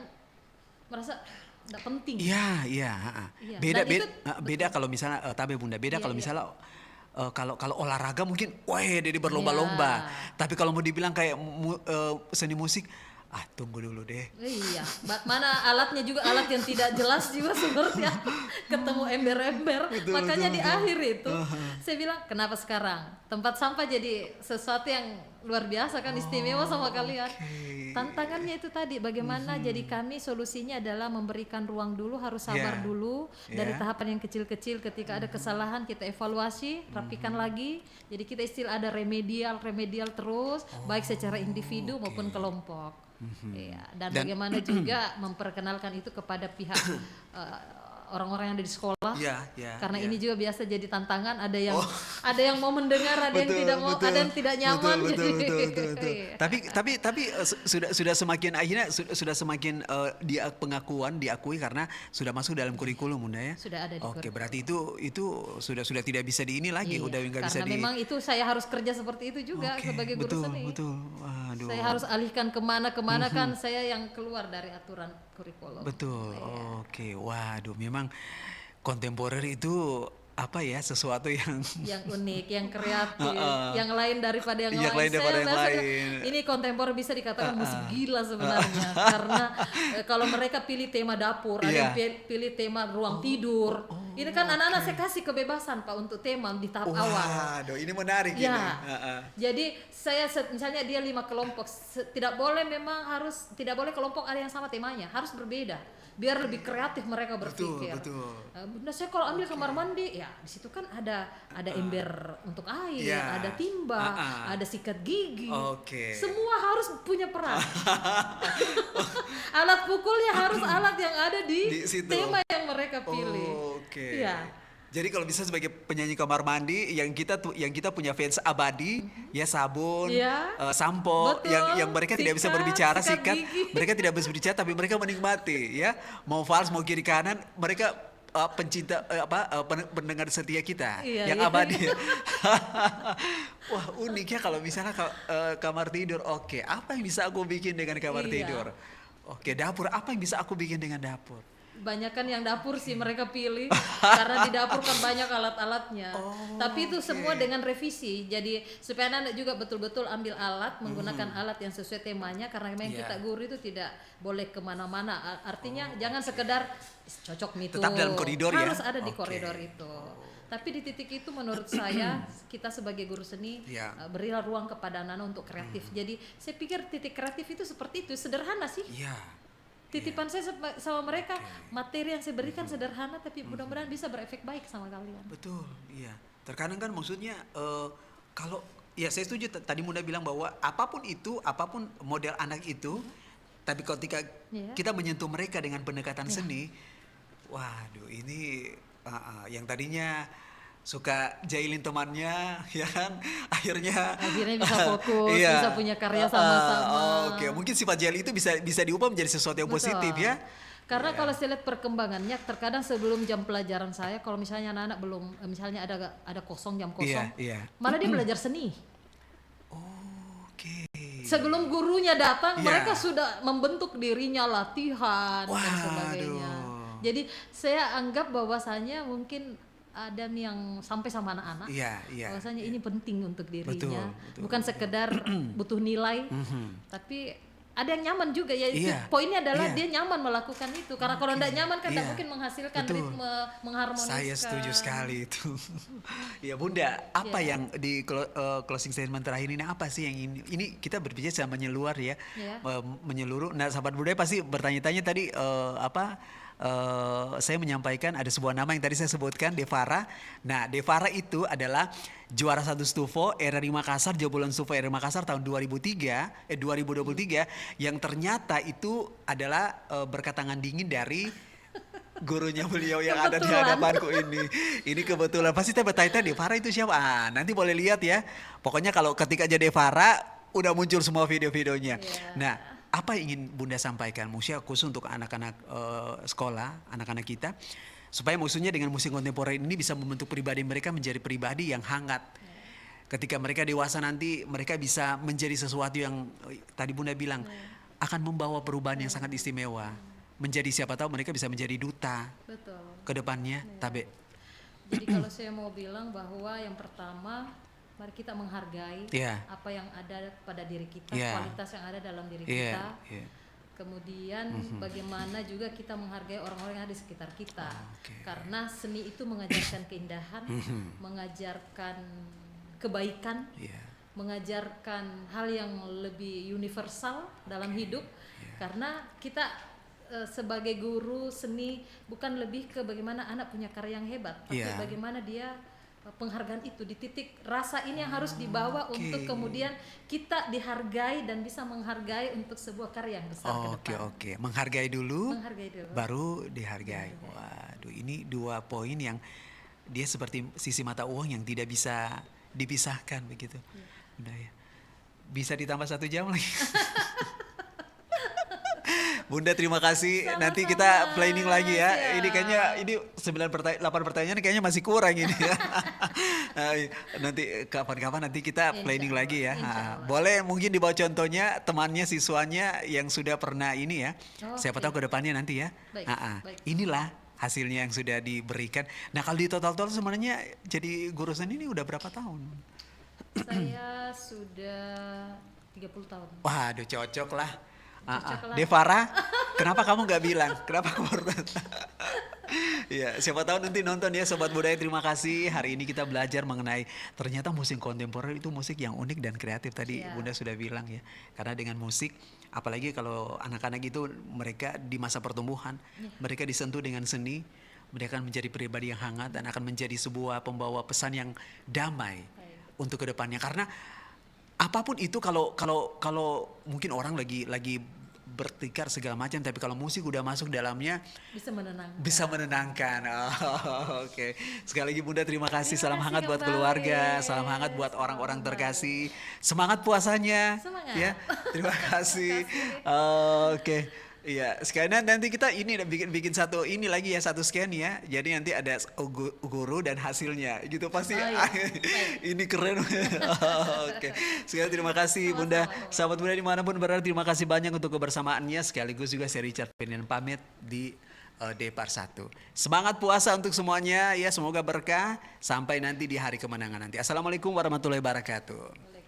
merasa tidak penting. Iya. Beda kalau misalnya tabe Bunda. Beda kalau misalnya kalau olahraga mungkin, dia berlomba-lomba. Tapi kalau mau dibilang kayak seni musik, tunggu dulu deh. Iya, mana alatnya juga alat yang tidak jelas juga sebenarnya. Ketemu ember-ember, makanya di akhir itu saya bilang kenapa sekarang tempat sampah jadi sesuatu yang luar biasa kan, istimewa sama kalian. Tantangannya itu tadi bagaimana jadi kami solusinya adalah memberikan ruang dulu, harus sabar dulu dari tahapan yang kecil-kecil. Ketika ada kesalahan kita evaluasi, rapikan lagi. Jadi kita istilah ada remedial terus, baik secara individu maupun kelompok. Dan bagaimana juga memperkenalkan itu kepada pihak orang-orang yang ada di sekolah. Iya, Karena iya. ini juga biasa jadi tantangan, ada yang mau mendengar, ada yang tidak mau, ada yang tidak nyaman. Betul. Iya. Tapi sudah semakin akhirnya sudah semakin diakui karena sudah masuk dalam kurikulum, Bunda ya. Sudah ada di Oke, kurikulum. berarti itu sudah tidak bisa di ini lagi, Iya, udah nggak bisa karena di. memang itu saya harus kerja seperti itu juga sebagai guru seni. Betul. Waduh. Saya harus alihkan kemana kan saya yang keluar dari aturan kurikulum. Betul. Oke. Waduh, memang kontemporer itu apa ya, sesuatu yang unik, yang kreatif, yang lain daripada yang lain daripada yang lain. Ini kontemporer bisa dikatakan musik gila sebenarnya, karena kalau mereka pilih tema dapur, ada yang pilih tema ruang tidur. Ini kan anak-anak saya kasih kebebasan Pak untuk tema di tahap awal. Waduh, ini menarik ya. ini. Jadi saya misalnya dia 5 kelompok, tidak boleh kelompok ada yang sama temanya, harus berbeda. Biar lebih kreatif mereka berpikir. Betul. Bunda saya kalau ambil kamar mandi, ya di situ kan ada ember untuk air, ada timba, ada sikat gigi. Semua harus punya peran. Alat pukulnya harus alat yang ada di tema yang mereka pilih. Iya. Jadi kalau bisa sebagai penyanyi kamar mandi yang kita punya fans abadi, ya sabun, sampo, yang mereka tidak bisa berbicara, sikat, mereka tidak bisa berbicara tapi mereka menikmati, ya. Mau vals, mau kiri kanan, mereka pencinta pendengar setia kita yang abadi. Wah, unik ya kalau misalnya kamar tidur. Oke, apa yang bisa aku bikin dengan kamar tidur? Oke, dapur, apa yang bisa aku bikin dengan dapur? Banyakan yang dapur sih mereka pilih karena di dapur kan banyak alat-alatnya. Tapi itu semua dengan revisi. Jadi supaya anak juga betul-betul ambil alat, menggunakan alat yang sesuai temanya, karena memang kita guru itu tidak boleh kemana-mana. Artinya jangan sekedar cocok mitu. Tetap dalam koridor harus ada di koridor itu. Tapi di titik itu menurut saya kita sebagai guru seni berilah ruang kepada anak-anak untuk kreatif. Jadi saya pikir titik kreatif itu seperti itu, sederhana sih. Titipan saya sama mereka, materi yang saya berikan sederhana tapi mudah-mudahan bisa berefek baik sama kalian. Betul, iya. Terkadang kan maksudnya kalau ya saya setuju tadi Bunda bilang bahwa apapun model anak itu, tapi ketika kita menyentuh mereka dengan pendekatan seni, waduh ini yang tadinya suka jailin temannya, ya kan, akhirnya bisa fokus, bisa punya karya sama-sama. Oke, mungkin sifat jail itu bisa diubah menjadi sesuatu yang positif ya. Karena kalau saya lihat perkembangannya, terkadang sebelum jam pelajaran saya, kalau misalnya anak-anak belum, misalnya ada kosong, jam kosong, malah dia belajar seni. Sebelum gurunya datang, mereka sudah membentuk dirinya, latihan dan sebagainya. Jadi saya anggap bahwasanya mungkin ada yang sampai sama anak-anak, bahwasanya ini penting untuk dirinya, bukan sekedar butuh nilai, tapi ada yang nyaman juga ya. Poinnya adalah dia nyaman melakukan itu, karena kalau tidak nyaman kan tidak mungkin menghasilkan ritme, mengharmoniskan. Saya setuju sekali itu. Ya Bunda, apa yang di closing statement terakhir ini apa sih yang ini kita berbicara sama menyeluruh ya, menyeluruh. Nah sahabat budaya pasti bertanya-tanya tadi saya menyampaikan ada sebuah nama yang tadi saya sebutkan, Devara. Nah, Devara itu adalah juara 1 Stufo RRI Makassar, jebolan Stufo RRI Makassar tahun 2023 yang ternyata itu adalah berkat tangan dingin dari gurunya beliau yang ada di hadapanku ini. Ini kebetulan. Pasti saya bertanya-tanya Devara itu siapa? Nanti boleh lihat ya. Pokoknya kalau ketika aja Devara udah muncul semua video-videonya. Nah, apa yang ingin Bunda sampaikan, maksudnya khusus untuk anak-anak sekolah, anak-anak kita, supaya maksudnya dengan musik kontemporer ini bisa membentuk pribadi mereka menjadi pribadi yang hangat. Ketika mereka dewasa nanti, mereka bisa menjadi sesuatu yang tadi Bunda bilang akan membawa perubahan yang sangat istimewa. Menjadi siapa tahu mereka bisa menjadi duta ke depannya. Tabe. Jadi kalau saya mau bilang bahwa yang pertama, mari kita menghargai apa yang ada pada diri kita, kualitas yang ada dalam diri kita. Kemudian bagaimana juga kita menghargai orang-orang yang ada di sekitar kita. Karena seni itu mengajarkan keindahan, mengajarkan kebaikan, mengajarkan hal yang lebih universal dalam hidup. Karena kita sebagai guru seni bukan lebih ke bagaimana anak punya karya yang hebat, tapi bagaimana dia penghargaan itu, di titik rasa ini yang harus dibawa untuk kemudian kita dihargai dan bisa menghargai untuk sebuah karya yang besar ke depan. Oke. Menghargai dulu, baru dihargai. Waduh, ini 2 poin yang dia seperti sisi mata uang yang tidak bisa dipisahkan begitu. Udah ya. Bisa ditambah 1 jam lagi. Bunda terima kasih. Sama-sama. Nanti kita planning lagi ya. Ini kayaknya 8 pertanyaan kayaknya masih kurang ini ya. Nanti kapan-kapan nanti kita planning lagi ya. Boleh mungkin dibawa contohnya temannya, siswanya yang sudah pernah ini ya. Siapa tahu ke depannya nanti ya. Baik. Inilah hasilnya yang sudah diberikan. Nah, kalau di total sebenarnya jadi guru seni ini udah berapa tahun? Saya sudah 30 tahun. Waduh, cocok lah. Devara, kenapa kamu nggak bilang? Kenapa kamu Ya, siapa tahu nanti nonton ya Sobat Budaya. Terima kasih. Hari ini kita belajar mengenai ternyata musik kontemporer itu musik yang unik dan kreatif. Tadi Bunda sudah bilang ya. Karena dengan musik, apalagi kalau anak-anak itu mereka di masa pertumbuhan, mereka disentuh dengan seni, mereka akan menjadi pribadi yang hangat dan akan menjadi sebuah pembawa pesan yang damai untuk kedepannya. Karena apapun itu kalau mungkin orang lagi bertikar segala macam, tapi kalau musik udah masuk dalamnya bisa menenangkan. Oke. Sekali lagi Bunda terima kasih. Salam hangat buat keluarga, salam hangat buat orang-orang terkasih. Semangat puasanya. Ya. Terima kasih. Oke. Iya, sekalian nanti kita ini bikin satu ini lagi ya, satu scan ya. Jadi nanti ada guru dan hasilnya gitu pasti. Ini keren. Oke. Sekali terima kasih Bunda. Sahabat Bunda dimanapun berada, terima kasih banyak untuk kebersamaannya. Sekaligus juga saya Richard Ferdinand pamit di Depar 1. Semangat puasa untuk semuanya ya, semoga berkah sampai nanti di hari kemenangan nanti. Assalamualaikum warahmatullahi wabarakatuh.